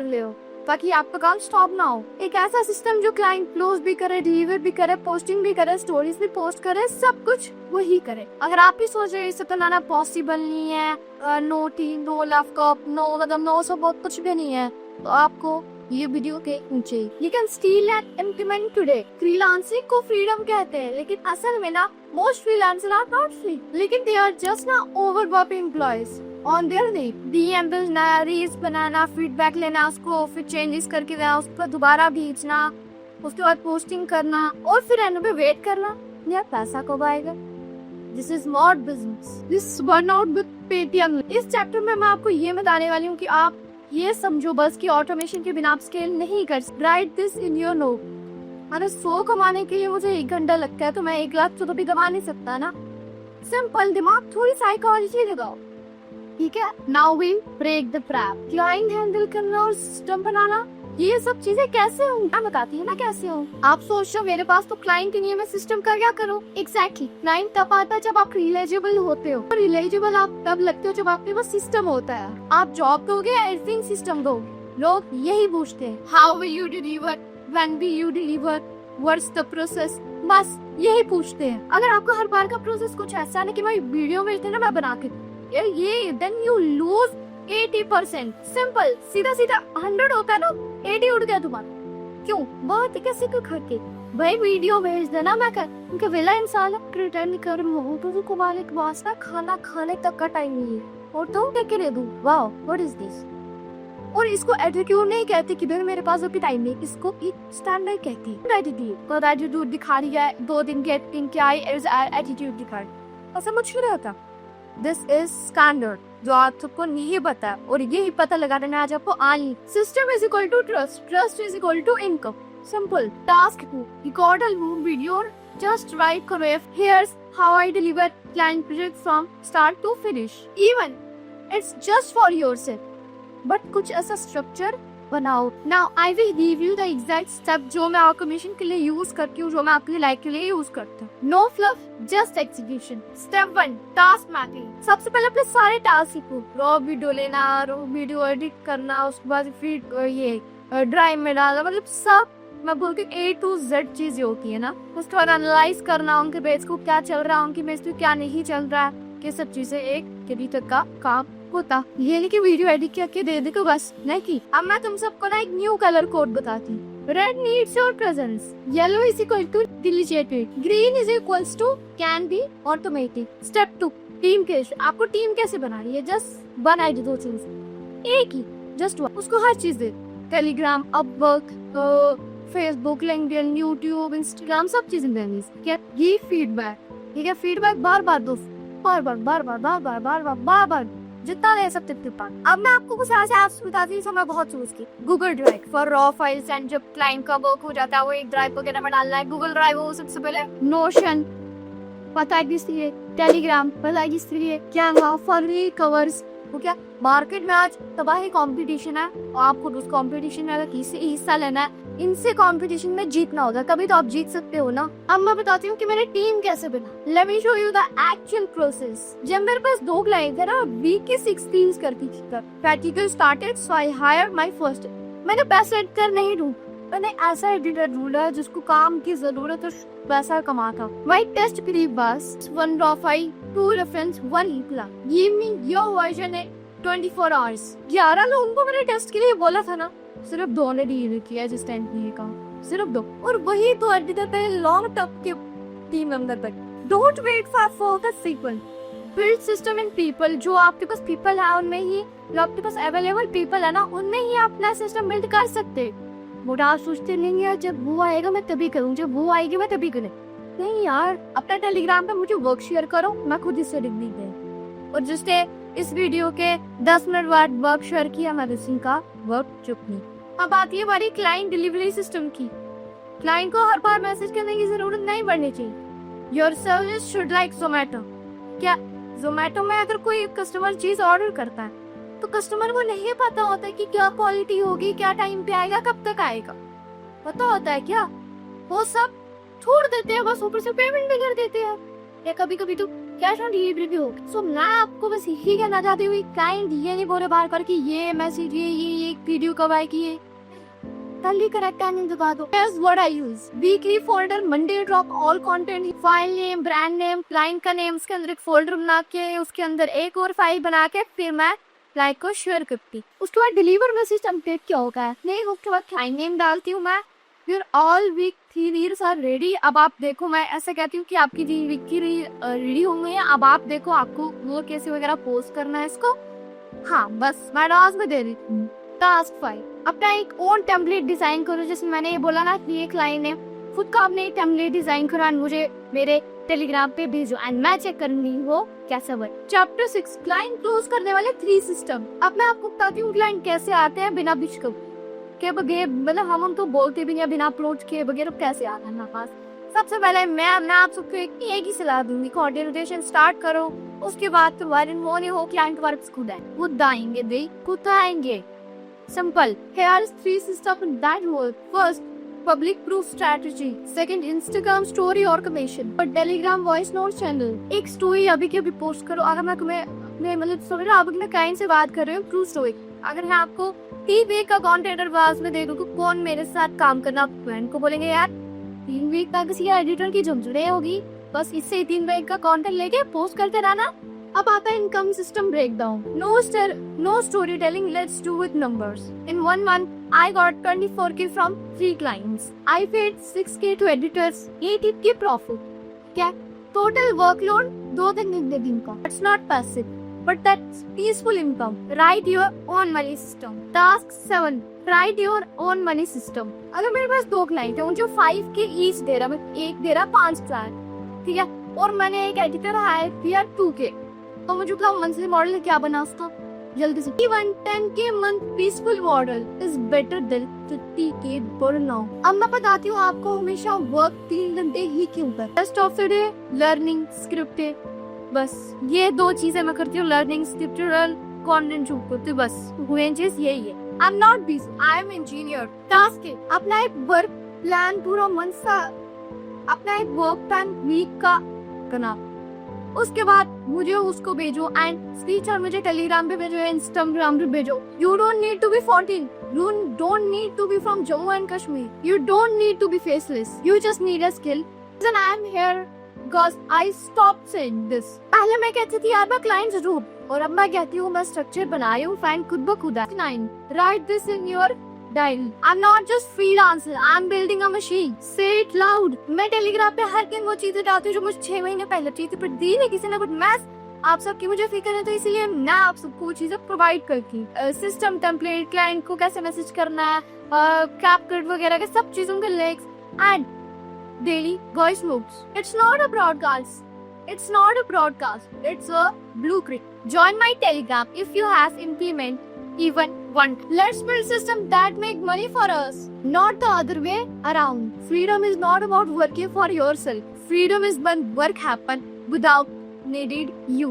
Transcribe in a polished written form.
ले हो ताकि आपका काम स्टॉप ना हो। एक ऐसा सिस्टम जो क्लाइंट क्लोज भी करे, डिलीवर भी करे, पोस्टिंग भी करे, स्टोरीज भी पोस्ट करे, सब कुछ वही करे। अगर आप भी सोच रहे हैं इसे तो लाना पॉसिबल नहीं है, no team, no laptop, no मतलब नो सपोर्ट, कुछ भी नहीं है, तो आपको ये वीडियो के नीचे you can steal and implement today. Freelancing को फ्रीडम कहते हैं, लेकिन असल में ना most freelancer are not free, लेकिन दे आर जस्ट ना overwork employees on their need. DM बनाना, रील्स बनाना, फीडबैक लेना, उसको फिर चेंजेस करके देना, उस पर दोबारा भेजना, उसके बाद पोस्टिंग करना और फिर एंड पे वेट करना। यार पैसा कब आएगा? This is not business, this burnout with Paytm. इस चैप्टर में मैं आपको ये बताने वाली हूँ कि आप ये समझो बस कि ऑटोमेशन के बिना आप स्केल नहीं कर सकते। Right this in your note. अरे 100 कमाने के लिए मुझे 1 घंटा लगता है तो मैं 1 लाख तो भी कमा नहीं सकता ना। सिंपल, दिमाग थोड़ी साइकोलॉजी लगाओ, ठीक है। Now we break the trap. Client handle करना और सिस्टम बनाना, ये सब चीजें कैसे हों? मैं बताती हूँ ना कैसे हों। आप सोच रहे हो मेरे पास तो क्लाइंट नहीं है, मैं सिस्टम का क्या करूँ? एग्जैक्टली, क्लाइंट तब आता है जब आप रिलेजेबल होते हो। रिलेजेबल आप तब लगते हो जब आपके पास सिस्टम होता है। आप जॉब दोगे या एवरीथिंग सिस्टम दोगे? लोग यही पूछते हैं, how will you deliver, when will you deliver, what's the process, बस यही पूछते हैं। अगर आपका हर बार का प्रोसेस कुछ ऐसा है कि मैं वीडियो भेजते ना मैं बना के ये देन यू लूज 80%। सिंपल, सीधा सीधा 100 होता है ना, 80 उड़ गया तुम्हारा। क्यों? बहुत कैसे क्यों करके भाई वीडियो भेज देना, मैं कर उनके वेला इंसान रिटर्न कर तो कुमार एक वास्ता खाना खाने तक का टाइम नहीं है और तुम क्या करे दूं? Wow, what is this? और इसको एटीट्यूड नहीं कहते कि भाई मेरे पास अभी टाइम नहीं, इसको एक स्टैंडर्ड कहते हैं। एटीट्यूड दिखा रही है, 2 दिन की एक्टिंग क्या है, एटीट्यूड दिखा रही, ऐसा मुझे रहता। दिस इज स्टैंडर्ड जो आप सबको नहीं पता और यही पता लगा देना आज आपको आनी। System is equal to trust, trust is equal to income. Simple task 2, record a video, just write करो here's how I deliver client project from start to finish. Even it's just for yourself, but कुछ ऐसा structure बनाओ। Now I will give you the exact step जो मैं automation के लिए use करती हूँ, जो मैं आपके लाइफ के लिए यूज करती हूँ। No fluff, just execution. Step 1, task mapping. सबसे पहले अपने सारे टास्क सीखो। रॉ वीडियो लेना, रॉ वीडियो एडिट करना, उसके बाद फिर ये ड्राइव में डालना, मतलब सब मैं बोलती हूँ A to Z चीजें होती है ना। उसके बाद एनालाइज करना, उनके बेस को क्या चल रहा है, उनकी बेस को क्या नहीं चल रहा है, ये सब चीजें एक कभी तक का काम होता। ये नहीं कि वीडियो एडिट करके दे दे तो बस नहीं की। अब मैं तुम सबको ना एक न्यू कलर कोड बताती हूँ। Red needs your presence, yellow is equal to deleted, green is equals to can be automated. Step 2, team कैसे। आपको टीम कैसे बनानी है? जस्ट बनाई 2 चीज, एक ही जस्ट उसको हर चीज दे। Telegram, Upwork, Facebook, LinkedIn, YouTube, Instagram, सब चीजें देनी है। ये फीडबैक, ठीक है, फीडबैक बार बार दो, बार बार बार बार बार बार बार बार बार बार जितना ले सकते थे। अब मैं आपको कुछ ऐसे ऐप्स बताती हूँ, मैं बहुत चूज की। Google drive for raw files and जब क्लाइंट का वर्क हो जाता है वो एक ड्राइव वगैरह में डालना है, गूगल ड्राइव वो सबसे पहले। नोशन पता है किस लिए, टेलीग्राम पता है किस लिए, कैनवा फॉर कवर्स। वो क्या मार्केट में आज तबाही कंपटीशन है और आपको उस कंपटीशन में अगर किसी हिस्सा लेना है, इनसे कंपटीशन में जीतना होगा, तभी तो आप जीत सकते हो ना। अब मैं बताती हूँ कि मैंने टीम कैसे बना। Let me show you the actual process. जब मेरे पास 2 क्लाइंट थे ना, वीक के 6 टीम्स करती थी तब practical started, so I hire my first. मैंने पैसा एडिटर नहीं ढूंढ, मैंने ऐसा एडिटर ढूंढा जिसको काम की जरूरत और पैसा कमाता। माय टेस्ट पीरियड बस 1 रॉ फाइल, 2 रेफरेंस, 1 इक्ला। Give me your version in 24 hours. 11 लोगों को मैंने टेस्ट के लिए बोला था ना, सिर्फ 2 ने डील किया जिस टाइम के लिए काम, सिर्फ 2। और वही तो एडिटर पे लॉन्ग टर्म के टीम मेंबर पर। Don't wait for the sequel, build system in people. जो आपके पास पीपल है उनमें ही, जो आपके पास अवेलेबल पीपल है ना, उनमें ही आप अपना सिस्टम बिल्ड कर सकते। वो आप सोचते नहीं यार जब वो आएगा मैं तभी करूँ, जब वो आएगी मैं तभी करूँ। नहीं यार, अपना टेलीग्राम पे मुझे वर्क शेयर करो, मैं खुद इससे लिख दी दे। और जिसने इस वीडियो के 10 मिनट बाद वर्क शेयर किया, मैं उसी का वर्क चुप नहीं। अब आती है हमारी क्लाइंट डिलीवरी सिस्टम की। क्लाइंट को हर बार मैसेज करने की जरूरत नहीं पड़नी चाहिए। Your service should like Zomato. क्या जोमेटो में अगर कोई कस्टमर चीज ऑर्डर करता है तो कस्टमर को नहीं पता होता है कि क्या क्वालिटी होगी, क्या टाइम पे आएगा, कब तक आएगा, पता होता है क्या? वो सब छोड़ देते हैं, बस ऊपर से पेमेंट भी कर देते हैं। या कभी कभी तो कैश ऑन डिलीवरी भी होगा। सो मैं आपको बस यही कहना चाहती हूँ, क्लाइंट ये नहीं बोले बार बार कि ये मैसेज ये वीडियो कब आएगी, ये तल्ली करेक्ट टाइमिंग दिखा दो। Here's what I use. Weekly folder, Monday drop all content, file name, brand name, client का name, उसके अंदर एक फोल्डर बना के उसके अंदर एक और फाइल बना के फिर मैं क्लाइंट को शेयर करती। उसके बाद डिलीवर मैसेज टेम्पलेट क्या होगा नहीं, उसके बाद क्लाइंट नेम डालती हूँ मैं। फिर all week 3 reels are ready. अब आप देखो, मैं ऐसे कहती हूँ कि आपकी 3 वीक की रेडी हो गई है, अब आप देखो आपको वो कैसे वगैरह पोस्ट करना है इसको। हाँ बस मैं टास्क में दे रही हूँ। टास्क 5, अपना एक ओन टेम्पलेट डिजाइन करो। जैसे मैंने ये बोला ना कि एक लाइन है, खुद का आपने एक टेम्पलेट डिजाइन करो एंड मुझे मेरे टेलीग्राम पे भेजो एंड मैं चेक करूंगी वो कैसा बन। चैप्टर 6, क्लाइंट क्लोज करने वाले 3 सिस्टम। अब मैं आपको बताती हूँ क्लाइंट कैसे आते हैं बिना बिचक के बगैर, मतलब हम तो बोलते भी नहीं, बिना अप्रोच के बगैर कैसे आता है हमारे पास। सबसे पहले मैं आप सबको एक ही सलाह दूंगी, कोऑर्डिनेशन स्टार्ट करो। उसके बाद तुम्हारे होने हो क्लाइंट वर्क्स खुद आएंगे, खुद आएंगे। Simple. Here's 3 systems that work. First, public proof strategy. Second, Instagram story automation. और Telegram voice note channel. एक स्टोरी अभी के अभी पोस्ट करो। अगर मैं तुम्हें मतलब आप अपने क्लाइंट से बात कर रहे हो, ट्रू स्टोरी। अगर मैं आपको 3 वीक का कॉन्टेंट एडवांस में दे दूँ, कौन मेरे साथ काम करना, आप क्लाइंट को बोलेंगे यार 3 वीक का किसी एडिटर की झुंझुने होगी, बस इससे 3 वीक का कॉन्टेंट लेके पोस्ट करते रहना। अब आता है income system breakdown. No storytelling, let's do with numbers. In 1 month, I got 24K from 3 clients. I paid 6K to editors, 8K profit. क्या? Total workload 2 दिन का. It's not passive, but that's peaceful income. Write your own money system. Task 7, write your own money system. अगर मेरे पास 2 client है, जो 5K each दे रहा, मैं एक दे रहा 5,000, ठीक है, और मैंने एक एडिटर हायर किया 2K, तो मुझे क्या मंथली मॉडल क्या बना उसका जल्दी से। Even 10K month peaceful model is better than 50K burnout। अब मैं बताती हूँ आपको हमेशा वर्क 3 घंटे ही क्यों कर। Rest of the day learning scripted, बस ये 2 चीजें मैं करती हूँ, लर्निंग स्क्रिप्टेड और कंटेंट शूट करती हूँ, बस हुए चीज यही है। I am not busy, I am engineer. Task है अपना एक वर्क प्लान पूरा मंथ का, अपना एक वर्क प्लान वीक का बना, उसके बाद मुझे उसको भेजो एंड स्क्रीनशॉट मुझे टेलीग्राम पे भेजो, इंस्टाग्राम पे भेजो। You don't need to be 14, you don't need to be from Jammu and Kashmir, you don't need to be faceless, you just need a skill. And I am here because I stopped saying this. पहले मैं कहती थी यार मैं client जरूर, और अब मैं कहती हूँ मैं स्ट्रक्चर बनाई हूँ, फाइन खुद ब खुद। 9, right this in your dial. I'm not just freelancer, I'm building a machine. Say it loud. मैं टेलीग्राम पे हर दिन वो चीजें डालती हूँ जो मुझे 6 महीने पहले चाहिए थी, पर दी नहीं किसी ने। बट मैं आप सबकी मुझे फिक्र है, तो इसलिए मैं आप सबको वो चीजें प्रोवाइड करती हूँ। सिस्टम टेम्पलेट, क्लाइंट को कैसे मैसेज करना है, कैपकट वगैरह के सब चीजों के links and daily voice notes. It's not a broadcast. It's not a broadcast. It's a blueprint. Join my Telegram if you have implement even one. Let's build system that make money for us, not the other way around. Freedom is not about working for yourself. Freedom is when work happen without needed you.